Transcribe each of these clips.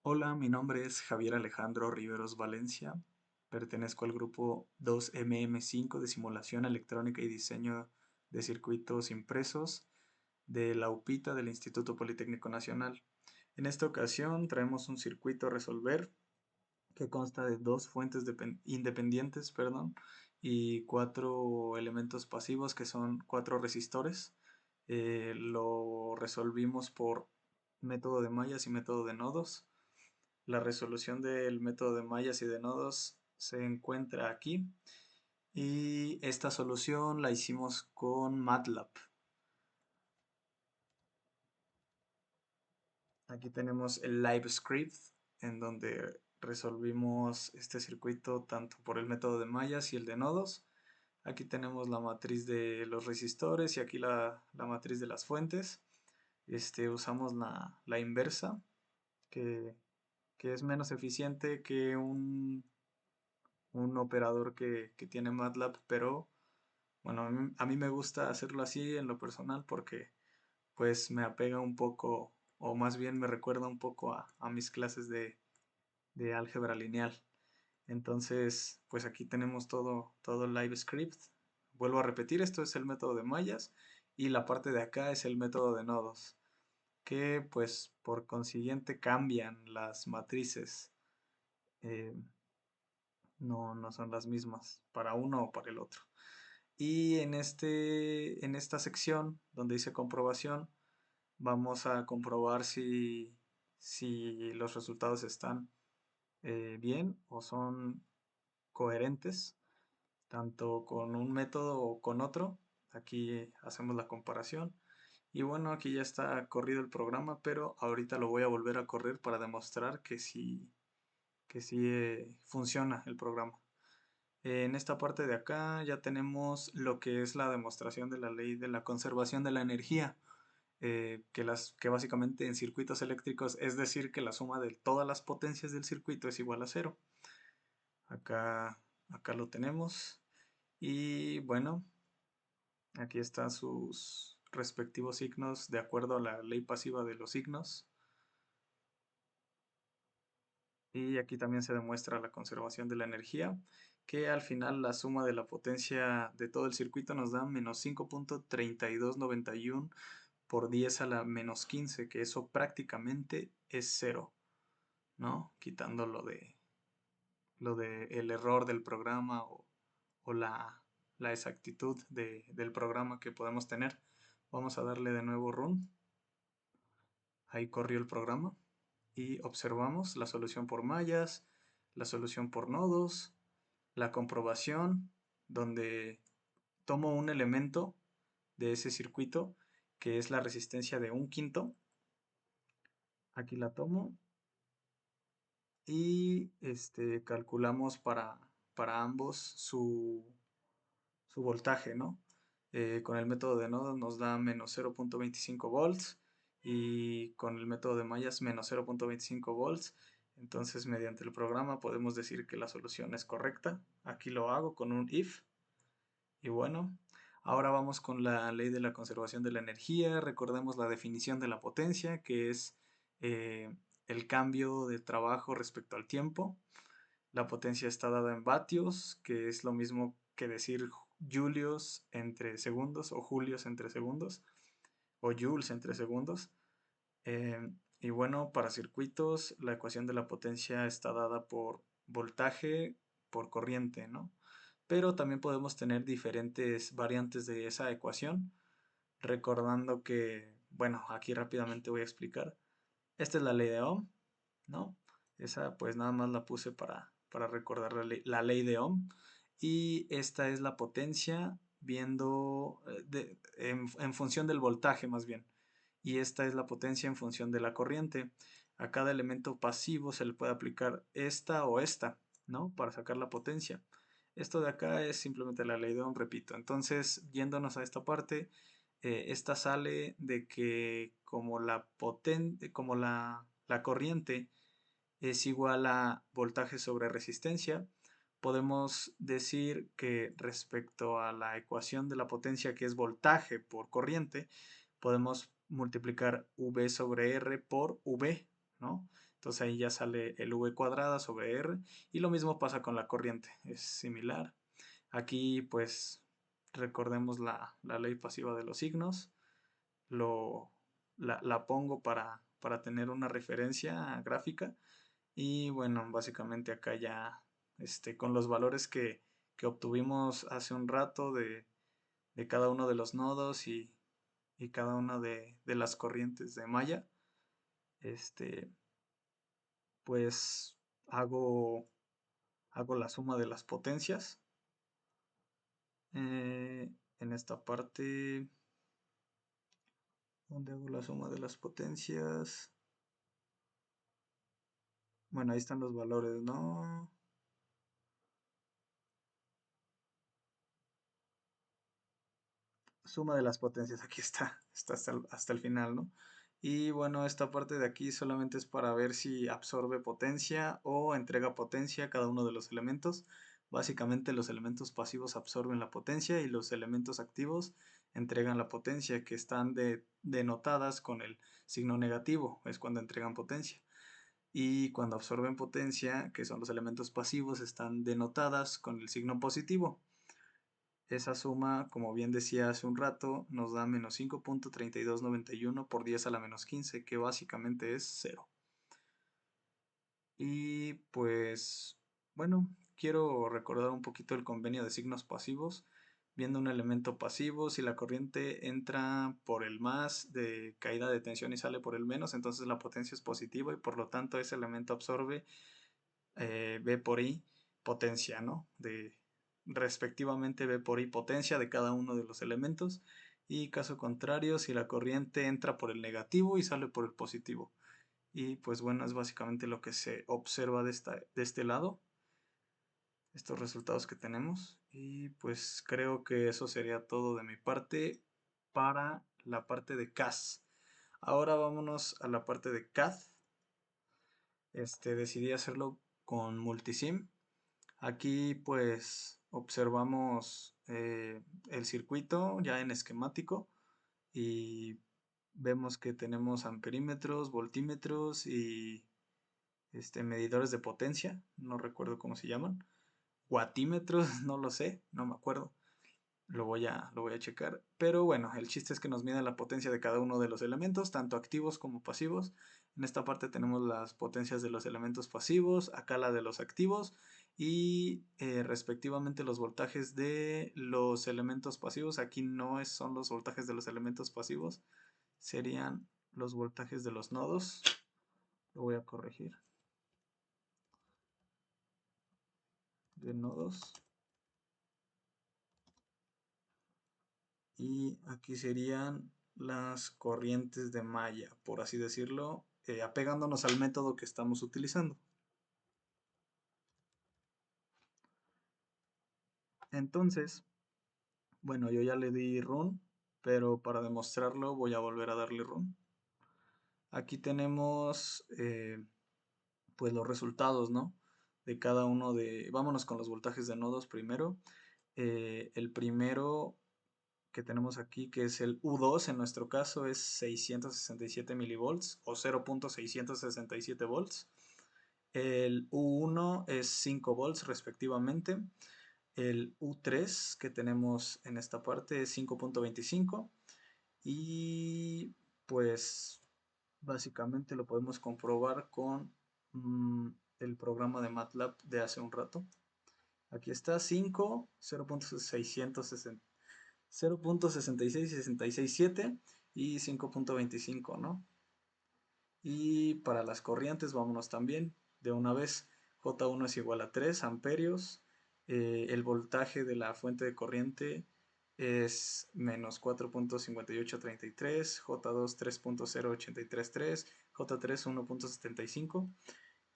Hola, mi nombre es Javier Alejandro Riveros Valencia. Pertenezco al grupo 2MM5 de Simulación Electrónica y Diseño de Circuitos Impresos de la UPITA del Instituto Politécnico Nacional. En esta ocasión traemos un circuito a resolver que consta de dos fuentes independientes, y cuatro elementos pasivos que son cuatro resistores. Lo resolvimos por método de mallas y método de nodos. La resolución del método de mallas y de nodos se encuentra aquí y esta solución la hicimos con MATLAB. Aquí tenemos el live script en donde resolvimos este circuito tanto por el método de mallas y el de nodos. Aquí tenemos la matriz de los resistores y aquí la matriz de las fuentes. Usamos la inversa que, que es menos eficiente que un operador que tiene MATLAB, pero bueno, a mí me gusta hacerlo así en lo personal porque pues me apega un poco, o más bien me recuerda un poco a mis clases de álgebra lineal. Entonces, pues aquí tenemos todo el live script. Vuelvo a repetir, esto es el método de mallas y la parte de acá es el método de nodos, que pues por consiguiente cambian las matrices. eh, no son las mismas para uno o para el otro. Y en esta sección donde dice comprobación, vamos a comprobar si los resultados están bien o son coherentes, tanto con un método o con otro. Aquí hacemos la comparación. Y bueno, aquí ya está corrido el programa, pero ahorita lo voy a volver a correr para demostrar que sí funciona el programa. En esta parte de acá ya tenemos lo que es la demostración de la ley de la conservación de la energía, que básicamente en circuitos eléctricos es decir que la suma de todas las potencias del circuito es igual a cero. Acá lo tenemos y bueno, aquí están sus respectivos signos de acuerdo a la ley pasiva de los signos. Y aquí también se demuestra la conservación de la energía, que al final la suma de la potencia de todo el circuito nos da menos 5.3291 por 10 a la menos 15, que eso prácticamente es cero, ¿no? Quitando lo de el error del programa o la exactitud del programa que podemos tener. Vamos a darle de nuevo run. Ahí corrió el programa y observamos la solución por mallas, la solución por nodos, la comprobación, donde tomo un elemento de ese circuito que es la resistencia de 1/5. Aquí la tomo y calculamos para ambos su voltaje, ¿no? Con el método de nodos nos da menos 0.25 volts y con el método de mallas menos 0.25 volts. Entonces, mediante el programa podemos decir que la solución es correcta. Aquí lo hago con un if. Y bueno, ahora vamos con la ley de la conservación de la energía. Recordemos la definición de la potencia, que es el cambio de trabajo respecto al tiempo. La potencia está dada en vatios, que es lo mismo que decir julios entre segundos o julios entre segundos o joules entre segundos. Y bueno, para circuitos la ecuación de la potencia está dada por voltaje por corriente, ¿no? Pero también podemos tener diferentes variantes de esa ecuación, recordando que, bueno, aquí rápidamente voy a explicar. Esta es la ley de Ohm, ¿no? Esa pues nada más la puse para recordar la ley de Ohm. Y esta es la potencia viendo en función del voltaje más bien. Y esta es la potencia en función de la corriente. A cada elemento pasivo se le puede aplicar esta o esta, ¿no? Para sacar la potencia. Esto de acá es simplemente la ley de Ohm, repito. Entonces, yéndonos a esta parte, esta sale de que como la corriente es igual a voltaje sobre resistencia, podemos decir que respecto a la ecuación de la potencia que es voltaje por corriente, podemos multiplicar V sobre R por V, ¿no? Entonces ahí ya sale el V cuadrada sobre R. Y lo mismo pasa con la corriente, es similar. Aquí pues recordemos la ley pasiva de los signos. Lo, la pongo para tener una referencia gráfica. Y bueno, básicamente acá ya con los valores que obtuvimos hace un rato de cada uno de los nodos y cada una de las corrientes de malla, este, pues hago la suma de las potencias. En esta parte, donde hago la suma de las potencias, bueno, ahí están los valores, ¿no? Suma de las potencias, aquí está hasta el final, ¿no? Y bueno, esta parte de aquí solamente es para ver si absorbe potencia o entrega potencia a cada uno de los elementos. Básicamente los elementos pasivos absorben la potencia y los elementos activos entregan la potencia, que están denotadas con el signo negativo, es cuando entregan potencia. Y cuando absorben potencia, que son los elementos pasivos, están denotadas con el signo positivo. Esa suma, como bien decía hace un rato, nos da menos 5.3291 por 10 a la menos 15, que básicamente es 0. Y pues, bueno, quiero recordar un poquito el convenio de signos pasivos. Viendo un elemento pasivo, si la corriente entra por el más de caída de tensión y sale por el menos, entonces la potencia es positiva y por lo tanto ese elemento absorbe V por I potencia, ¿no? Respectivamente V por I potencia de cada uno de los elementos. Y caso contrario, si la corriente entra por el negativo y sale por el positivo. Y pues bueno, es básicamente lo que se observa de este lado, estos resultados que tenemos. Y pues creo que eso sería todo de mi parte para la parte de CAS. Ahora vámonos a la parte de CAD. Decidí hacerlo con Multisim. Aquí pues observamos el circuito ya en esquemático y vemos que tenemos amperímetros, voltímetros y medidores de potencia, no recuerdo cómo se llaman, watímetros, no lo sé, no me acuerdo. Lo voy a checar. Pero bueno, el chiste es que nos mide la potencia de cada uno de los elementos, tanto activos como pasivos. En esta parte tenemos las potencias de los elementos pasivos, acá la de los activos y respectivamente los voltajes de los elementos pasivos. Aquí no son los voltajes de los elementos pasivos, serían los voltajes de los nodos. Lo voy a corregir. De nodos. Y aquí serían las corrientes de malla, por así decirlo, apegándonos al método que estamos utilizando. Entonces, bueno, yo ya le di run, pero para demostrarlo voy a volver a darle run. Aquí tenemos pues los resultados, ¿no? De cada uno vámonos con los voltajes de nodos primero. El primero que tenemos aquí, que es el U2, en nuestro caso es 667 milivolts o 0.667 volts. El U1 es 5 volts respectivamente. El U3 que tenemos en esta parte es 5.25 y pues básicamente lo podemos comprobar con el programa de MATLAB de hace un rato. Aquí está 5, 0.6667 y 5.25, ¿no? Y para las corrientes vámonos también de una vez. J1 es igual a 3 amperios. El voltaje de la fuente de corriente es menos 4.5833, J2 3.0833, J3 1.75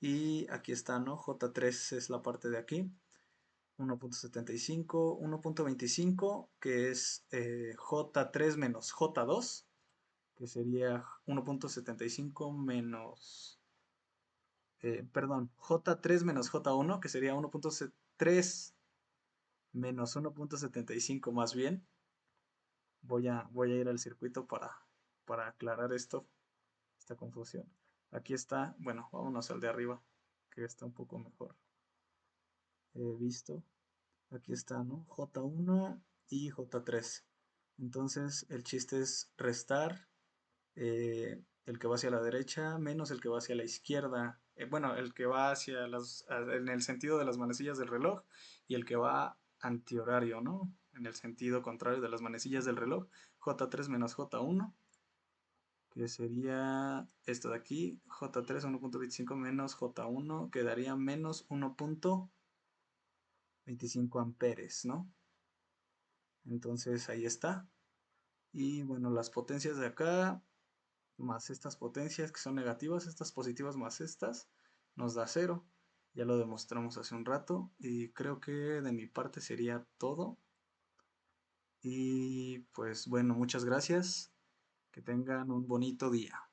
y aquí está, ¿no? J3 es la parte de aquí. 1.75, 1.25 que es J3 menos J2 que sería 1.75 menos, perdón, J3 menos J1 que sería 1.3 menos 1.75 más bien. Voy a ir al circuito para aclarar esta confusión. Aquí está, bueno, vámonos al de arriba, que está un poco mejor visto. Aquí está, ¿no? J1 y J3. Entonces el chiste es restar el que va hacia la derecha menos el que va hacia la izquierda. Bueno, el que va en el sentido de las manecillas del reloj y el que va antihorario, ¿no? En el sentido contrario de las manecillas del reloj. J3 menos J1, que sería esto de aquí. J3 1.25 menos J1 quedaría menos 1.25 amperes, ¿no? Entonces ahí está. Y bueno, las potencias de acá más estas potencias que son negativas, estas positivas más estas, nos da cero. Ya lo demostramos hace un rato y creo que de mi parte sería todo. Y pues bueno, muchas gracias. Que tengan un bonito día.